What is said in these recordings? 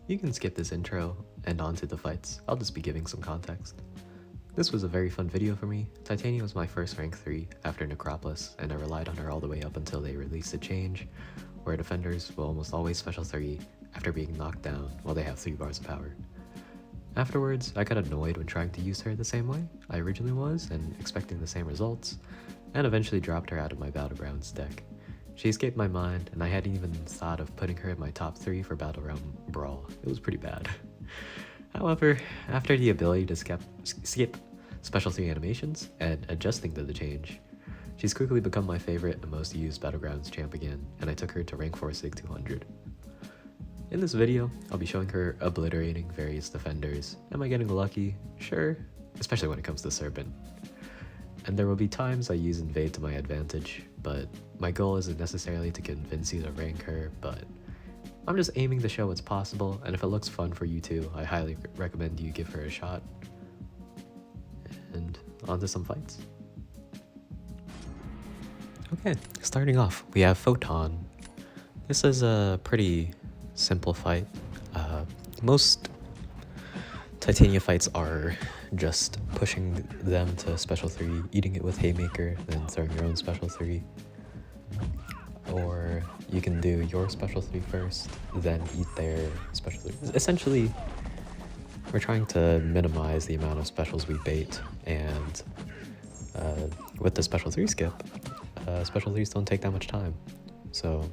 You can skip this intro and on to the fights, I'll just be giving some context. This was a very fun video for me. Titania was my first rank 3 after Necropolis, and I relied on her all the way up until they released a change, where defenders will almost always special 3 after being knocked down while they have 3 bars of power. Afterwards, I got annoyed when trying to use her the same way I originally was and expecting the same results, and eventually dropped her out of my Battlegrounds deck. She escaped my mind, and I hadn't even thought of putting her in my top 3 for Battleground Brawl. It was pretty bad. However, after the ability to skip special 3 animations and adjusting to the change, she's quickly become my favorite and most used Battlegrounds champ again, and I took her to rank 4 Sig 200. In this video, I'll be showing her obliterating various defenders. Am I getting lucky? Sure, especially when it comes to Serpent. And there will be times I use Invade to my advantage, but my goal isn't necessarily to convince you to rank her, but I'm just aiming to show what's possible, and if it looks fun for you too, I highly recommend you give her a shot. And on to some fights. Okay, starting off, we have Photon. This is a pretty simple fight. Most Titania fights are just pushing them to special 3, eating it with Haymaker, then throwing your own special 3. Or you can do your special 3 first, then eat their special 3. Essentially, we're trying to minimize the amount of specials we bait, and with the special 3 skip, special 3s don't take that much time. So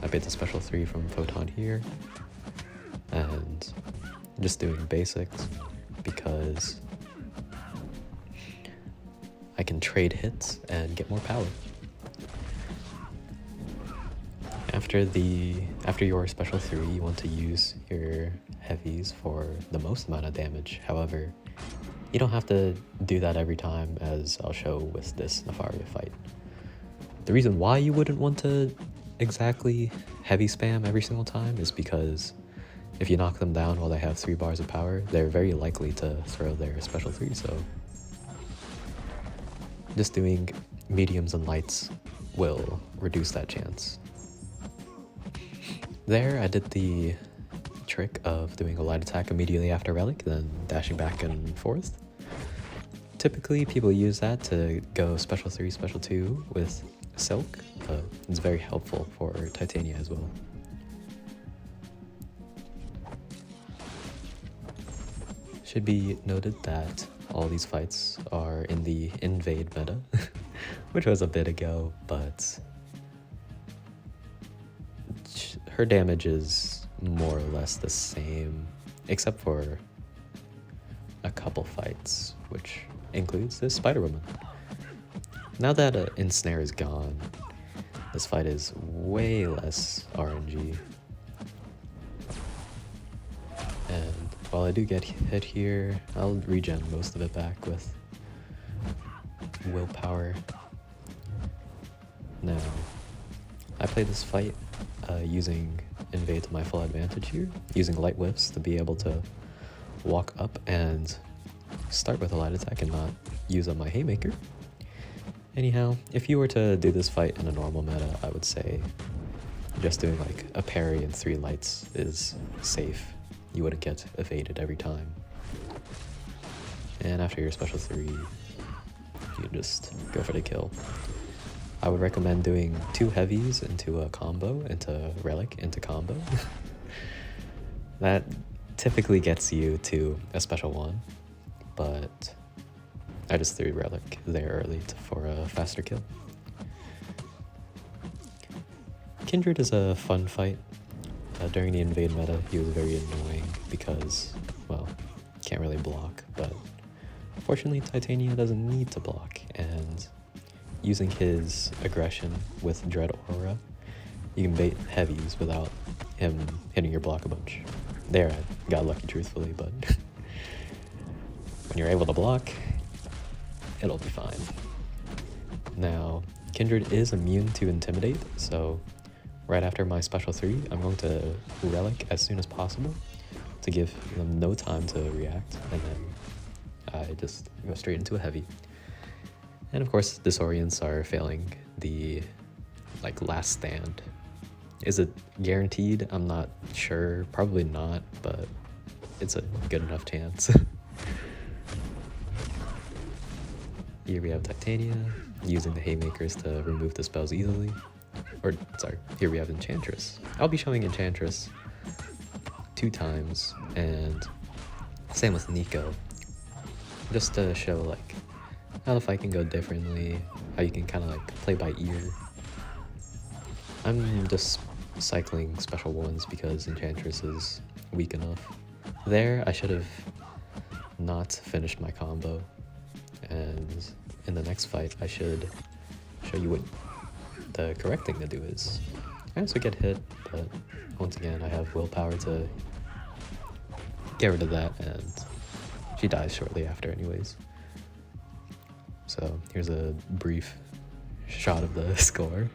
I bait the special 3 from Photon here, and just doing basics because I can trade hits and get more power. After your special 3, you want to use your heavies for the most amount of damage. However, you don't have to do that every time, as I'll show with this Nefaria fight. The reason why you wouldn't want to exactly heavy spam every single time is because if you knock them down while they have 3 bars of power, they're very likely to throw their special 3, so just doing mediums and lights will reduce that chance. There, I did the trick of doing a light attack immediately after Relic, then dashing back and forth. Typically, people use that to go special 3, special 2 with Silk, but it's very helpful for Titania as well. Should be noted that all these fights are in the Invade meta, which was a bit ago, but her damage is more or less the same, except for a couple fights, which includes this Spider-Woman. Now that Ensnare is gone, this fight is way less RNG. And while I do get hit here, I'll regen most of it back with willpower. Now, I play this fight using Invade to my full advantage here, using light whiffs to be able to walk up and start with a light attack and not use up my Haymaker. Anyhow, if you were to do this fight in a normal meta, I would say just doing like a parry and 3 lights is safe. You wouldn't get evaded every time. And after your special 3, you just go for the kill. I would recommend doing 2 heavies into a combo, into Relic, into combo. That typically gets you to a special 1, but I just threw Relic there early for a faster kill. Kindred is a fun fight. During the Invade meta, he was very annoying because, well, can't really block, but fortunately Titania doesn't need to block, and using his aggression with Dread Aura, you can bait heavies without him hitting your block a bunch. There, I got lucky truthfully, but when you're able to block, it'll be fine. Now, Kindred is immune to Intimidate, so right after my special 3, I'm going to Relic as soon as possible to give them no time to react, and then I just go straight into a heavy. And of course, Disorients are failing the last stand Is it guaranteed? I'm not sure. Probably not, but it's a good enough chance. Here we have Titania, using the haymakers to remove the spells easily. Or, sorry, here we have Enchantress. I'll be showing Enchantress 2 times, and same with Nico. Just to show, like, how the fight can go differently, how you can kind of, like, play by ear. I'm just cycling special ones because Enchantress is weak enough. There, I should have not finished my combo, and in the next fight, I should show you what the correct thing to do is. I also get hit, but once again, I have willpower to get rid of that, and she dies shortly after anyways. So here's a brief shot of the score,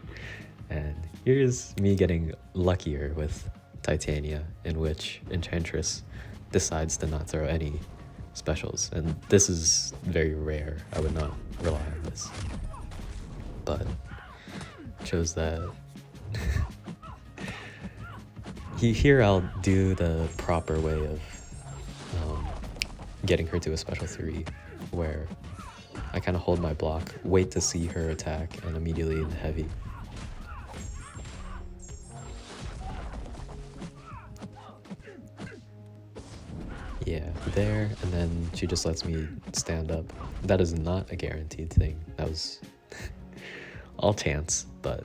and here's me getting luckier with Titania, in which Enchantress decides to not throw any specials, and this is very rare. I would not rely on this, but it shows that here I'll do the proper way of getting her to a special 3, where I kind of hold my block, wait to see her attack, and immediately in heavy. Yeah, there, and then she just lets me stand up. That is not a guaranteed thing. That was all chance, but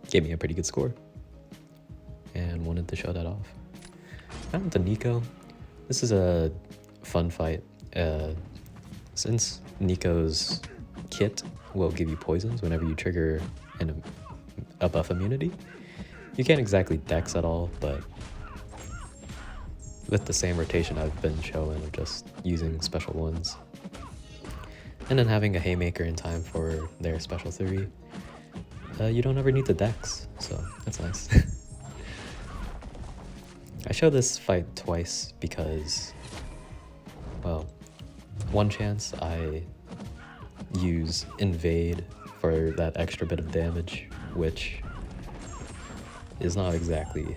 gave me a pretty good score. And wanted to show that off. Now with the Nico, this is a fun fight. Since Nico's kit will give you poisons whenever you trigger a buff immunity, you can't exactly dex at all, but with the same rotation I've been showing of just using special ones, and then having a haymaker in time for their special 3, you don't ever need the dex, so that's nice. I show this fight twice because, well, one chance I use invade for that extra bit of damage, which is not exactly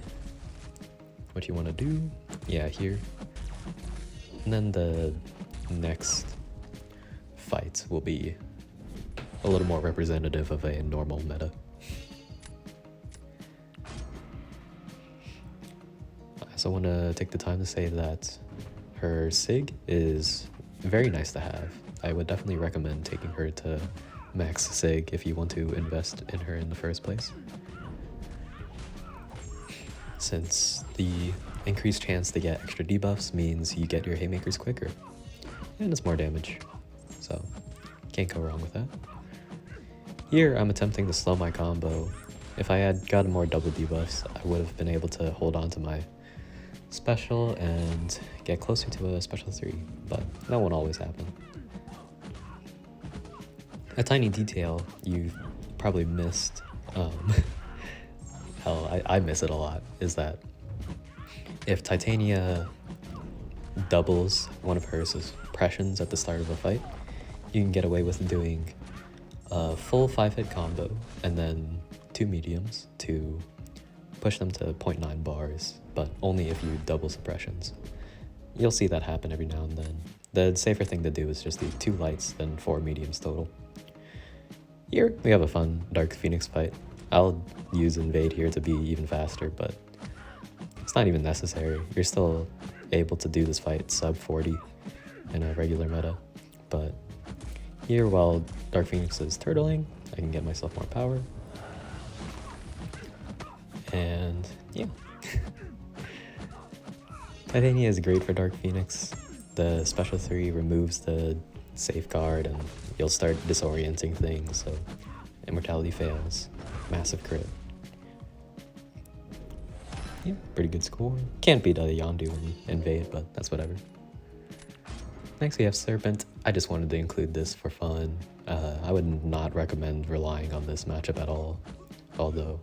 what you want to do. Yeah, here. And then the next fight will be a little more representative of a normal meta. I also want to take the time to say that her SIG is very nice to have. I would definitely recommend taking her to max SIG if you want to invest in her in the first place, since the increased chance to get extra debuffs means you get your haymakers quicker, and it's more damage, so can't go wrong with that. Here I'm attempting to slow my combo. If I had gotten more double debuffs, I would have been able to hold on to my special and get closer to a special 3, but that won't always happen. A tiny detail you probably missed, hell, I miss it a lot, is that if Titania doubles one of her suppressions at the start of a fight, you can get away with doing a full 5-hit combo and then 2 mediums to push them to 0.9 bars, but only if you double suppressions. You'll see that happen every now and then. The safer thing to do is just do 2 lights, then 4 mediums total. Here, we have a fun Dark Phoenix fight. I'll use Invade here to be even faster, but it's not even necessary. You're still able to do this fight sub 40 in a regular meta, but here, while Dark Phoenix is turtling, I can get myself more power. And yeah. Titania is great for Dark Phoenix. The special 3 removes the safeguard and you'll start disorienting things, so immortality fails. Massive crit. Yeah, pretty good score. Can't beat a Yondu in Invade, but that's whatever. Next we have Serpent. I just wanted to include this for fun. I would not recommend relying on this matchup at all, although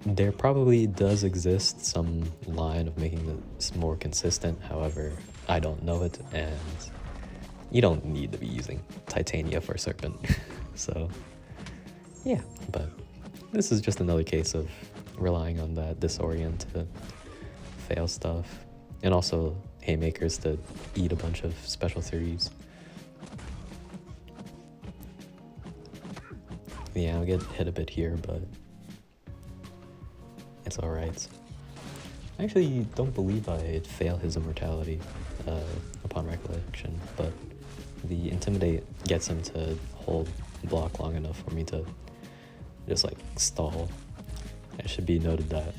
there probably does exist some line of making this more consistent. However, I don't know it, and you don't need to be using Titania for Serpent. So yeah, but this is just another case of relying on that disorient to fail stuff, and also haymakers to eat a bunch of special threes. Yeah, I'll get hit a bit here, but it's alright. I actually don't believe I'd fail his immortality upon recollection, but the Intimidate gets him to hold block long enough for me to just like stall. It should be noted that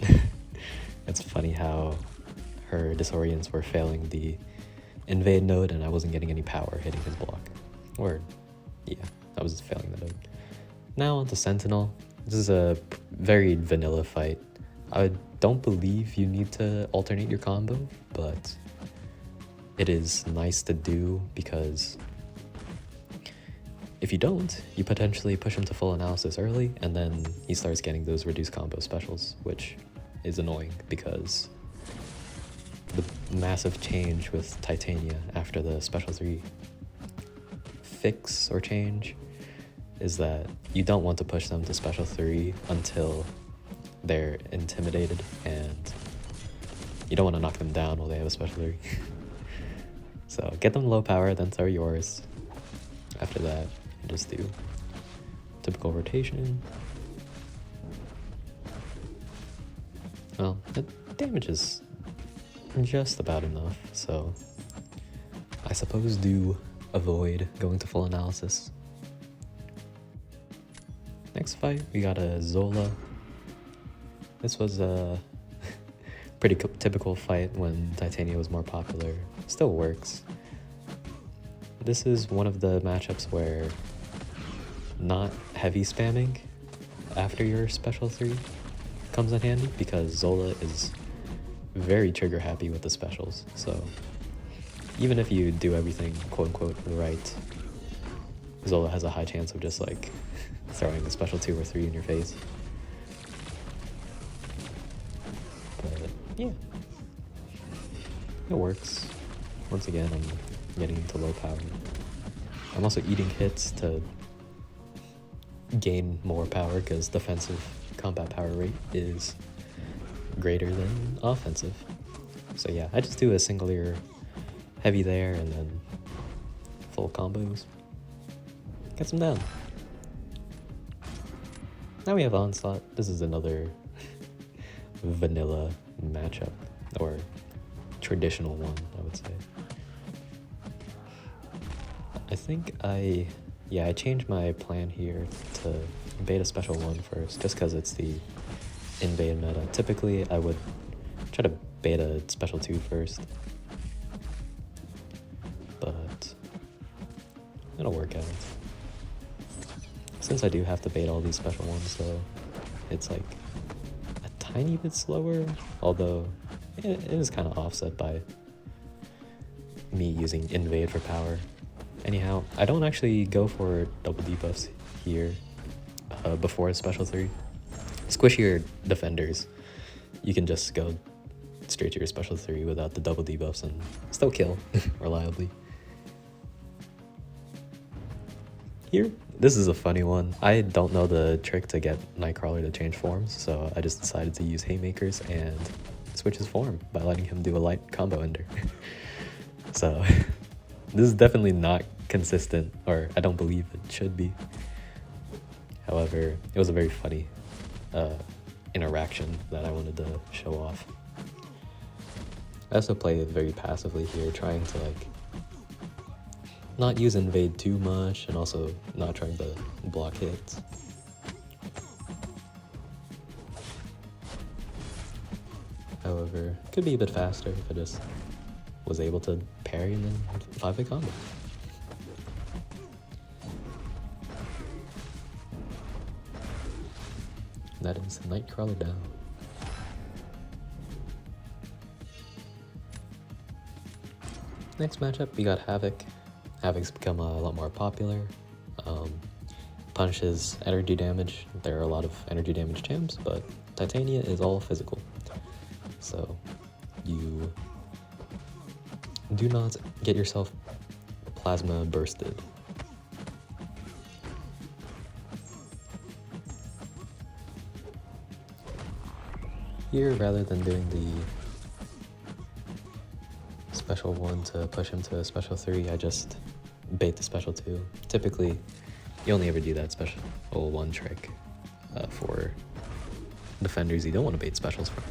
it's funny how her disorients were failing the invade node and I wasn't getting any power hitting his block. Or, yeah, I was failing the node. Now on to Sentinel. This is a very vanilla fight. I don't believe you need to alternate your combo, but it is nice to do because if you don't, you potentially push him to full analysis early, and then he starts getting those reduced combo specials, which is annoying because the massive change with Titania after the special 3 fix or change is that you don't want to push them to special 3 until they're intimidated, and you don't want to knock them down while they have a special 3. So get them low power, then throw yours. After that, you just do typical rotation. Well, the damage is just about enough, so I suppose do avoid going to full analysis. Next fight, we got a Zola. This was a pretty typical fight when Titania was more popular. Still works. This is one of the matchups where not heavy spamming after your special 3 comes in handy, because Zola is very trigger happy with the specials. So even if you do everything quote unquote right, Zola has a high chance of just like throwing a special 2 or 3 in your face. But yeah, it works. Once again, I'm getting into low power. I'm also eating hits to gain more power because defensive combat power rate is greater than offensive. So yeah, I just do a single ear heavy there and then full combos. Get some down. Now we have Onslaught. This is another vanilla matchup, or traditional one, I would say. I think I changed my plan here to beta special 1 first, just because it's the invade meta. Typically, I would try to beta special 2 first, but it'll work out. Since I do have to bait all these special ones, though, it's like a tiny bit slower, although it is kind of offset by me using invade for power. Anyhow, I don't actually go for double debuffs here before special 3. Squishier defenders, you can just go straight to your special 3 without the double debuffs and still kill reliably. Here, this is a funny one. I don't know the trick to get Nightcrawler to change forms, so I just decided to use Haymakers and switch his form by letting him do a light combo ender. So this is definitely not consistent, or I don't believe it should be. However, it was a very funny interaction that I wanted to show off. I also play it very passively here, trying to like not use invade too much and also not trying to block hits. However, it could be a bit faster if I just was able to parry and then 5-hit combo. That is Nightcrawler down. Next matchup, we got Havoc. Havoc's become a lot more popular. Punishes energy damage. There are a lot of energy damage champs, but Titania is all physical. So you do not get yourself plasma bursted. Here, rather than doing the special 1 to push him to special 3, I just bait the special 2. Typically, you only ever do that special 1 trick for defenders you don't want to bait specials from.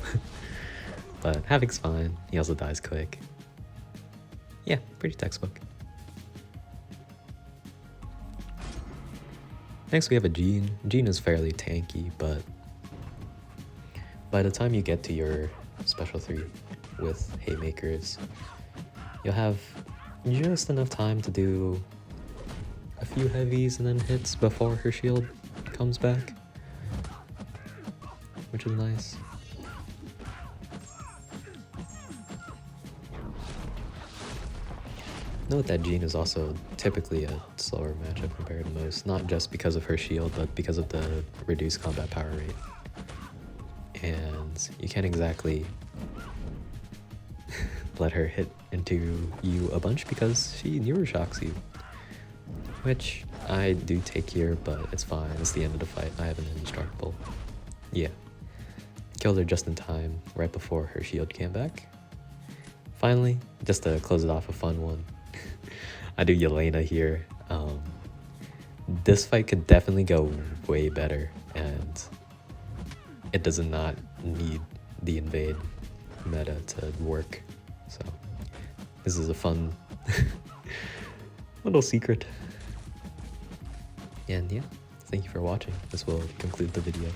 But Havoc's fine, he also dies quick. Yeah, pretty textbook. Next we have a Jean. Jean is fairly tanky, but by the time you get to your special 3 with Haymakers, you'll have just enough time to do a few heavies and then hits before her shield comes back, which is nice. Note that Jean is also typically a slower matchup compared to most, not just because of her shield, but because of the reduced combat power rate. And you can't exactly let her hit into you a bunch because she neuro shocks you, which I do take here, but it's fine. It's the end of the fight. I have an indestructible. Yeah. Killed her just in time, right before her shield came back. Finally, just to close it off, a fun one. I do Yelena here. This fight could definitely go way better, and it does not need the invade meta to work. So this is a fun little secret. And yeah, thank you for watching. This will conclude the video.